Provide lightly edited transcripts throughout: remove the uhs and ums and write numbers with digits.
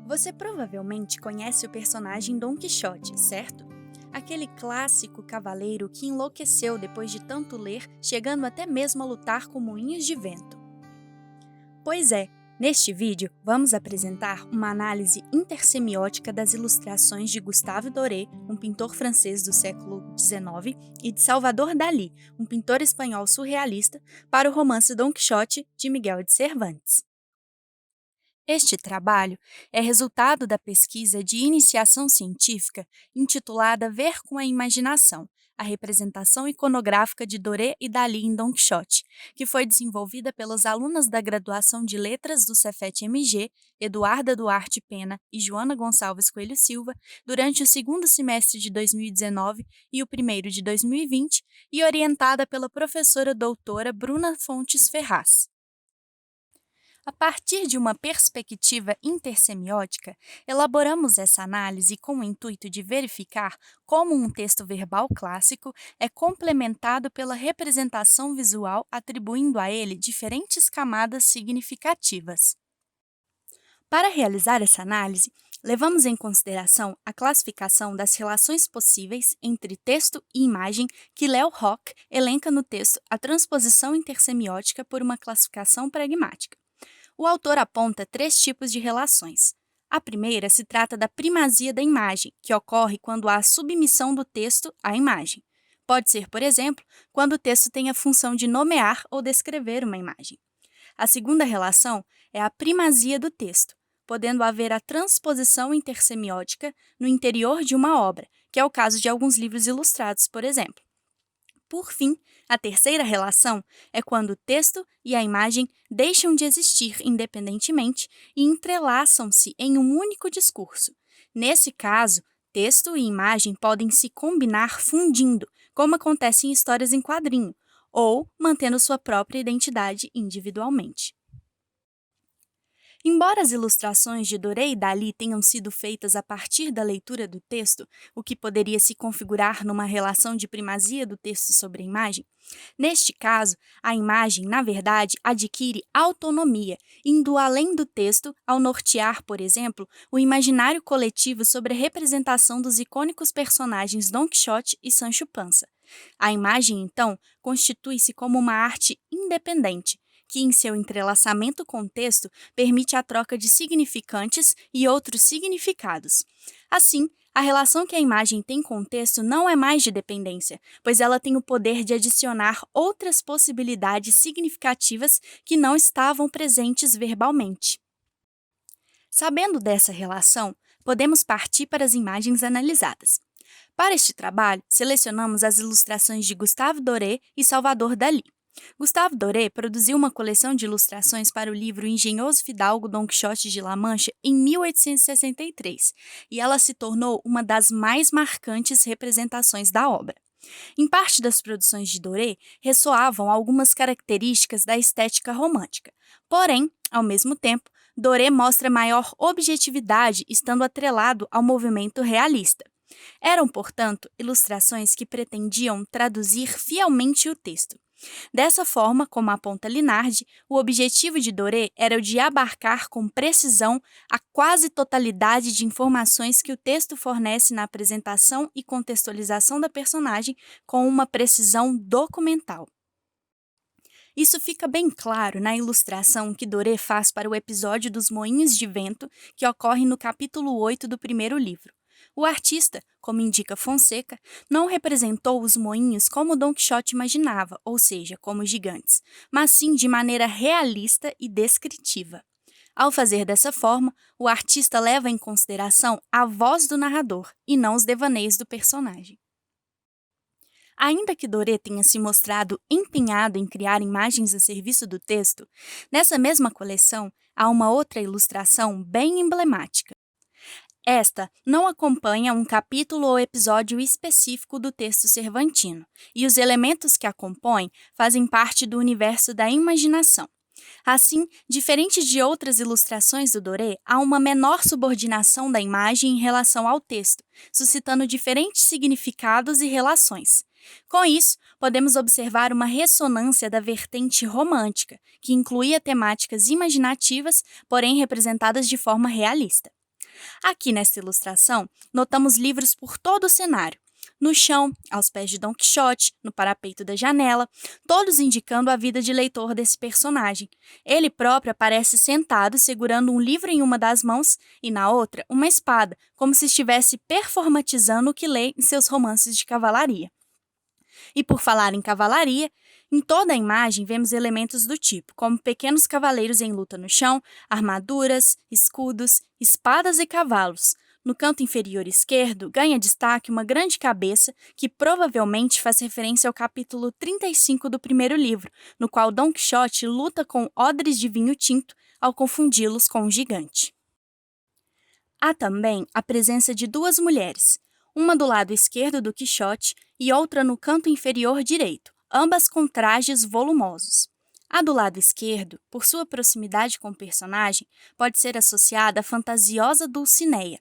Você provavelmente conhece o personagem Dom Quixote, certo? Aquele clássico cavaleiro que enlouqueceu depois de tanto ler, chegando até mesmo a lutar com moinhos de vento. Pois é, neste vídeo vamos apresentar uma análise intersemiótica das ilustrações de Gustave Doré, um pintor francês do século XIX, e de Salvador Dalí, um pintor espanhol surrealista, para o romance Dom Quixote de Miguel de Cervantes. Este trabalho é resultado da pesquisa de iniciação científica intitulada Ver com a Imaginação, a representação iconográfica de Doré e Dalí em Dom Quixote, que foi desenvolvida pelas alunas da graduação de Letras do Cefet-MG, Eduarda Duarte Pena e Joana Gonçalves Coelho Silva, durante o segundo semestre de 2019 e o primeiro de 2020, e orientada pela professora doutora Bruna Fontes Ferraz. A partir de uma perspectiva intersemiótica, elaboramos essa análise com o intuito de verificar como um texto verbal clássico é complementado pela representação visual, atribuindo a ele diferentes camadas significativas. Para realizar essa análise, levamos em consideração a classificação das relações possíveis entre texto e imagem que Léo Rock elenca no texto A Transposição Intersemiótica por uma Classificação Pragmática. O autor aponta três tipos de relações. A primeira se trata da primazia da imagem, que ocorre quando há submissão do texto à imagem. Pode ser, por exemplo, quando o texto tem a função de nomear ou descrever uma imagem. A segunda relação é a primazia do texto, podendo haver a transposição intersemiótica no interior de uma obra, que é o caso de alguns livros ilustrados, por exemplo. Por fim, a terceira relação é quando o texto e a imagem deixam de existir independentemente e entrelaçam-se em um único discurso. Nesse caso, texto e imagem podem se combinar fundindo, como acontece em histórias em quadrinho, ou mantendo sua própria identidade individualmente. Embora as ilustrações de Doré e Dalí tenham sido feitas a partir da leitura do texto, o que poderia se configurar numa relação de primazia do texto sobre a imagem, neste caso, a imagem, na verdade, adquire autonomia, indo além do texto ao nortear, por exemplo, o imaginário coletivo sobre a representação dos icônicos personagens Dom Quixote e Sancho Panza. A imagem, então, constitui-se como uma arte independente, que em seu entrelaçamento com o texto permite a troca de significantes e outros significados. Assim, a relação que a imagem tem com o texto não é mais de dependência, pois ela tem o poder de adicionar outras possibilidades significativas que não estavam presentes verbalmente. Sabendo dessa relação, podemos partir para as imagens analisadas. Para este trabalho, selecionamos as ilustrações de Gustave Doré e Salvador Dalí. Gustave Doré produziu uma coleção de ilustrações para o livro Engenhoso Fidalgo Dom Quixote de La Mancha em 1863, e ela se tornou uma das mais marcantes representações da obra. Em parte das produções de Doré, ressoavam algumas características da estética romântica. Porém, ao mesmo tempo, Doré mostra maior objetividade, estando atrelado ao movimento realista. Eram, portanto, ilustrações que pretendiam traduzir fielmente o texto. Dessa forma, como aponta Linardi, o objetivo de Doré era o de abarcar com precisão a quase totalidade de informações que o texto fornece na apresentação e contextualização da personagem com uma precisão documental. Isso fica bem claro na ilustração que Doré faz para o episódio dos moinhos de vento, que ocorre no capítulo 8 do primeiro livro. O artista, como indica Fonseca, não representou os moinhos como Dom Quixote imaginava, ou seja, como gigantes, mas sim de maneira realista e descritiva. Ao fazer dessa forma, o artista leva em consideração a voz do narrador e não os devaneios do personagem. Ainda que Doré tenha se mostrado empenhado em criar imagens a serviço do texto, nessa mesma coleção há uma outra ilustração bem emblemática. Esta não acompanha um capítulo ou episódio específico do texto cervantino, e os elementos que a compõem fazem parte do universo da imaginação. Assim, diferente de outras ilustrações do Doré, há uma menor subordinação da imagem em relação ao texto, suscitando diferentes significados e relações. Com isso, podemos observar uma ressonância da vertente romântica, que incluía temáticas imaginativas, porém representadas de forma realista. Aqui nesta ilustração, notamos livros por todo o cenário. No chão, aos pés de Don Quixote, no parapeito da janela, todos indicando a vida de leitor desse personagem. Ele próprio aparece sentado, segurando um livro em uma das mãos e, na outra, uma espada, como se estivesse performatizando o que lê em seus romances de cavalaria. E por falar em cavalaria, em toda a imagem vemos elementos do tipo, como pequenos cavaleiros em luta no chão, armaduras, escudos, espadas e cavalos. No canto inferior esquerdo, ganha destaque uma grande cabeça que provavelmente faz referência ao capítulo 35 do primeiro livro, no qual Don Quixote luta com odres de vinho tinto ao confundi-los com um gigante. Há também a presença de duas mulheres, uma do lado esquerdo do Quixote e outra no canto inferior direito, ambas com trajes volumosos. A do lado esquerdo, por sua proximidade com o personagem, pode ser associada à fantasiosa Dulcinea.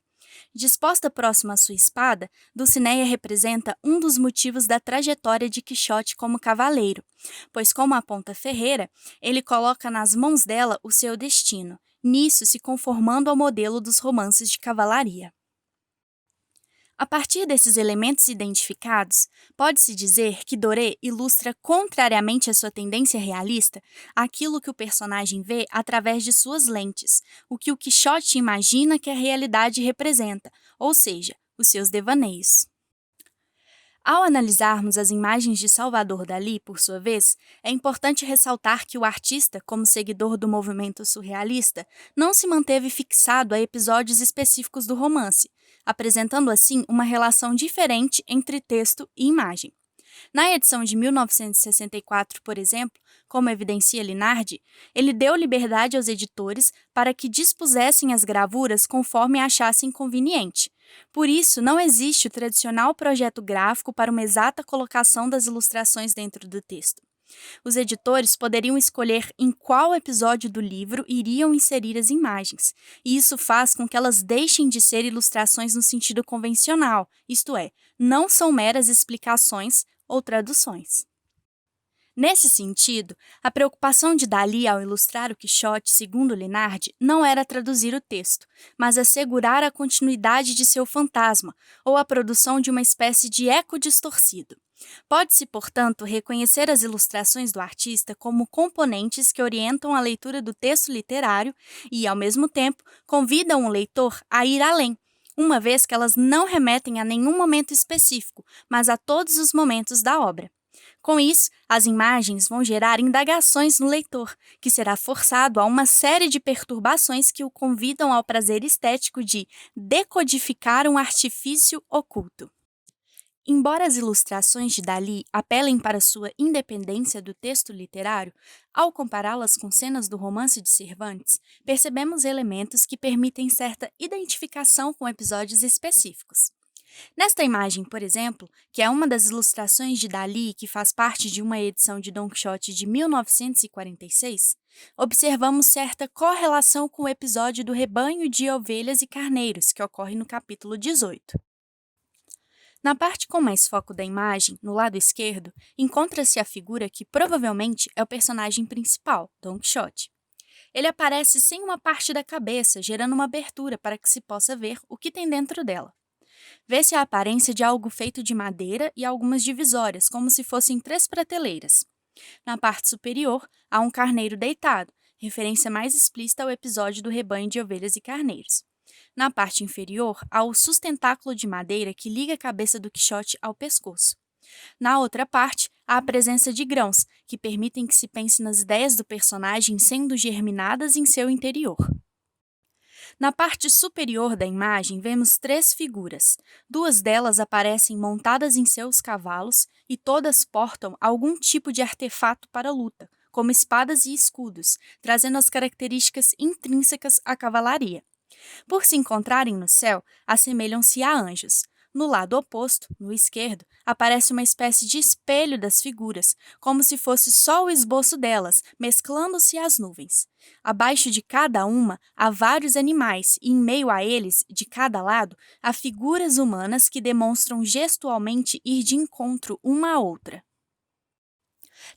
Disposta próxima à sua espada, Dulcinea representa um dos motivos da trajetória de Quixote como cavaleiro, pois, como aponta Ferreira, ele coloca nas mãos dela o seu destino, nisso se conformando ao modelo dos romances de cavalaria. A partir desses elementos identificados, pode-se dizer que Doré ilustra, contrariamente à sua tendência realista, aquilo que o personagem vê através de suas lentes, o que o Quixote imagina que a realidade representa, ou seja, os seus devaneios. Ao analisarmos as imagens de Salvador Dalí, por sua vez, é importante ressaltar que o artista, como seguidor do movimento surrealista, não se manteve fixado a episódios específicos do romance, apresentando assim uma relação diferente entre texto e imagem. Na edição de 1964, por exemplo, como evidencia Linardi, ele deu liberdade aos editores para que dispusessem as gravuras conforme achassem conveniente. Por isso, não existe o tradicional projeto gráfico para uma exata colocação das ilustrações dentro do texto. Os editores poderiam escolher em qual episódio do livro iriam inserir as imagens, e isso faz com que elas deixem de ser ilustrações no sentido convencional, isto é, não são meras explicações ou traduções. Nesse sentido, a preocupação de Dalí ao ilustrar o Quixote, segundo Linardi, não era traduzir o texto, mas assegurar a continuidade de seu fantasma, ou a produção de uma espécie de eco distorcido. Pode-se, portanto, reconhecer as ilustrações do artista como componentes que orientam a leitura do texto literário e, ao mesmo tempo, convidam o leitor a ir além, uma vez que elas não remetem a nenhum momento específico, mas a todos os momentos da obra. Com isso, as imagens vão gerar indagações no leitor, que será forçado a uma série de perturbações que o convidam ao prazer estético de decodificar um artifício oculto. Embora as ilustrações de Dalí apelem para sua independência do texto literário, ao compará-las com cenas do romance de Cervantes, percebemos elementos que permitem certa identificação com episódios específicos. Nesta imagem, por exemplo, que é uma das ilustrações de Dalí que faz parte de uma edição de Don Quixote de 1946, observamos certa correlação com o episódio do rebanho de ovelhas e carneiros, que ocorre no capítulo 18. Na parte com mais foco da imagem, no lado esquerdo, encontra-se a figura que provavelmente é o personagem principal, Don Quixote. Ele aparece sem uma parte da cabeça, gerando uma abertura para que se possa ver o que tem dentro dela. Vê-se a aparência de algo feito de madeira e algumas divisórias, como se fossem 3 prateleiras. Na parte superior, há um carneiro deitado, referência mais explícita ao episódio do rebanho de ovelhas e carneiros. Na parte inferior, há o sustentáculo de madeira que liga a cabeça do Quixote ao pescoço. Na outra parte, há a presença de grãos, que permitem que se pense nas ideias do personagem sendo germinadas em seu interior. Na parte superior da imagem, vemos 3 figuras. 2 delas aparecem montadas em seus cavalos e todas portam algum tipo de artefato para a luta, como espadas e escudos, trazendo as características intrínsecas à cavalaria. Por se encontrarem no céu, assemelham-se a anjos. No lado oposto, no esquerdo, aparece uma espécie de espelho das figuras, como se fosse só o esboço delas, mesclando-se às nuvens. Abaixo de cada uma, há vários animais e, em meio a eles, de cada lado, há figuras humanas que demonstram gestualmente ir de encontro uma à outra.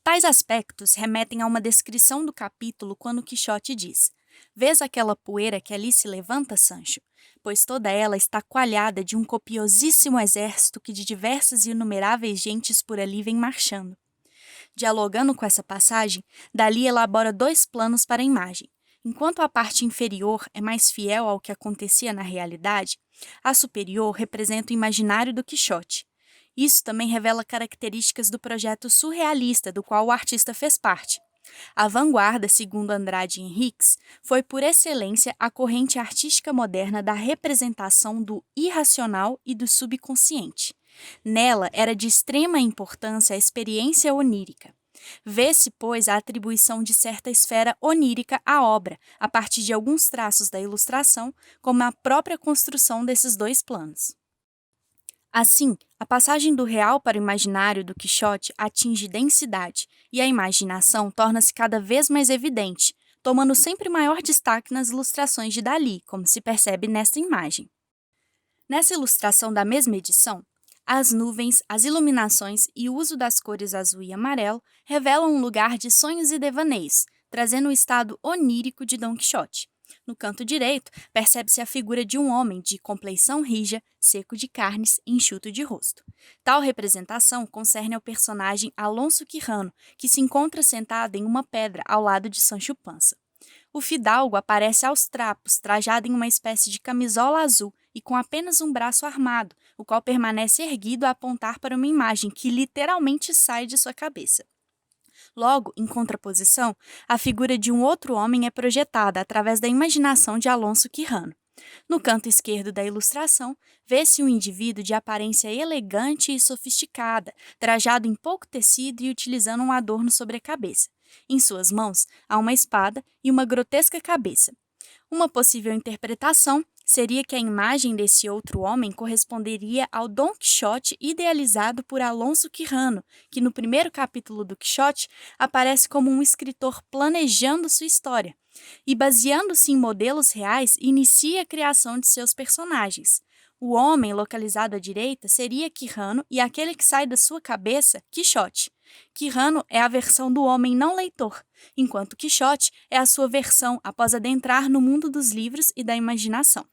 Tais aspectos remetem a uma descrição do capítulo quando Quixote diz: Vês aquela poeira que ali se levanta, Sancho? Pois toda ela está coalhada de um copiosíssimo exército que de diversas e inumeráveis gentes por ali vem marchando. Dialogando com essa passagem, Dalí elabora dois planos para a imagem. Enquanto a parte inferior é mais fiel ao que acontecia na realidade, a superior representa o imaginário do Quixote. Isso também revela características do projeto surrealista do qual o artista fez parte. A vanguarda, segundo Andrade Henriques, foi por excelência a corrente artística moderna da representação do irracional e do subconsciente. Nela era de extrema importância a experiência onírica. Vê-se, pois, a atribuição de certa esfera onírica à obra, a partir de alguns traços da ilustração, como a própria construção desses dois planos. Assim, a passagem do real para o imaginário do Quixote atinge densidade, e a imaginação torna-se cada vez mais evidente, tomando sempre maior destaque nas ilustrações de Dalí, como se percebe nesta imagem. Nessa ilustração da mesma edição, as nuvens, as iluminações e o uso das cores azul e amarelo revelam um lugar de sonhos e devaneios, trazendo o estado onírico de Dom Quixote. No canto direito, percebe-se a figura de um homem de compleição rija, seco de carnes e enxuto de rosto. Tal representação concerne ao personagem Alonso Quijano, que se encontra sentado em uma pedra ao lado de Sancho Panza. O fidalgo aparece aos trapos, trajado em uma espécie de camisola azul e com apenas um braço armado, o qual permanece erguido a apontar para uma imagem que literalmente sai de sua cabeça. Logo, em contraposição, a figura de um outro homem é projetada através da imaginação de Alonso Quijano. No canto esquerdo da ilustração, vê-se um indivíduo de aparência elegante e sofisticada, trajado em pouco tecido e utilizando um adorno sobre a cabeça. Em suas mãos há uma espada e uma grotesca cabeça. Uma possível interpretação seria que a imagem desse outro homem corresponderia ao Dom Quixote idealizado por Alonso Quijano, que no primeiro capítulo do Quixote aparece como um escritor planejando sua história, e baseando-se em modelos reais, inicia a criação de seus personagens. O homem localizado à direita seria Quijano e aquele que sai da sua cabeça, Quixote. Quijano é a versão do homem não leitor, enquanto Quixote é a sua versão após adentrar no mundo dos livros e da imaginação.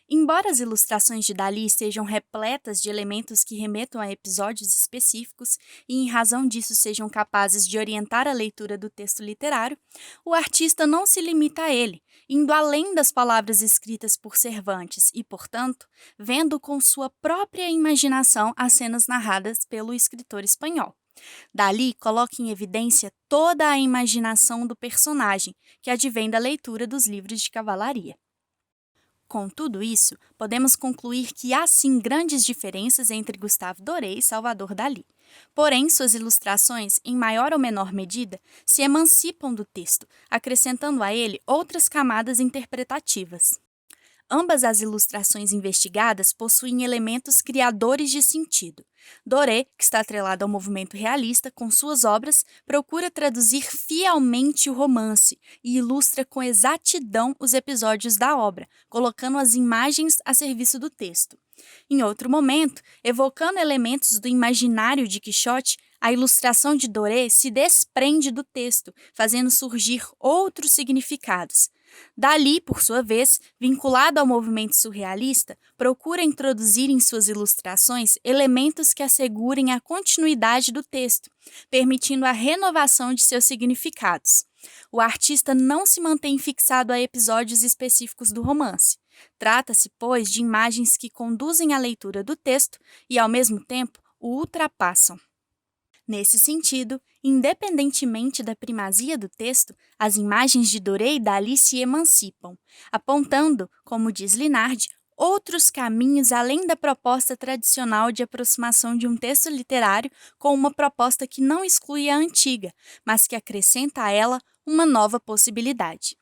Embora as ilustrações de Dalí estejam repletas de elementos que remetam a episódios específicos e, em razão disso, sejam capazes de orientar a leitura do texto literário, o artista não se limita a ele, indo além das palavras escritas por Cervantes e, portanto, vendo com sua própria imaginação as cenas narradas pelo escritor espanhol. Dalí coloca em evidência toda a imaginação do personagem, que advém da leitura dos livros de cavalaria. Com tudo isso, podemos concluir que há sim grandes diferenças entre Gustave Doré e Salvador Dalí. Porém, suas ilustrações, em maior ou menor medida, se emancipam do texto, acrescentando a ele outras camadas interpretativas. Ambas as ilustrações investigadas possuem elementos criadores de sentido. Doré, que está atrelado ao movimento realista, com suas obras, procura traduzir fielmente o romance e ilustra com exatidão os episódios da obra, colocando as imagens a serviço do texto. Em outro momento, evocando elementos do imaginário de Quixote, a ilustração de Doré se desprende do texto, fazendo surgir outros significados. Dalí, por sua vez, vinculado ao movimento surrealista, procura introduzir em suas ilustrações elementos que assegurem a continuidade do texto, permitindo a renovação de seus significados. O artista não se mantém fixado a episódios específicos do romance. Trata-se, pois, de imagens que conduzem à leitura do texto e, ao mesmo tempo, o ultrapassam. Nesse sentido, independentemente da primazia do texto, as imagens de Doré e Dalí se emancipam, apontando, como diz Linardi, outros caminhos além da proposta tradicional de aproximação de um texto literário com uma proposta que não exclui a antiga, mas que acrescenta a ela uma nova possibilidade.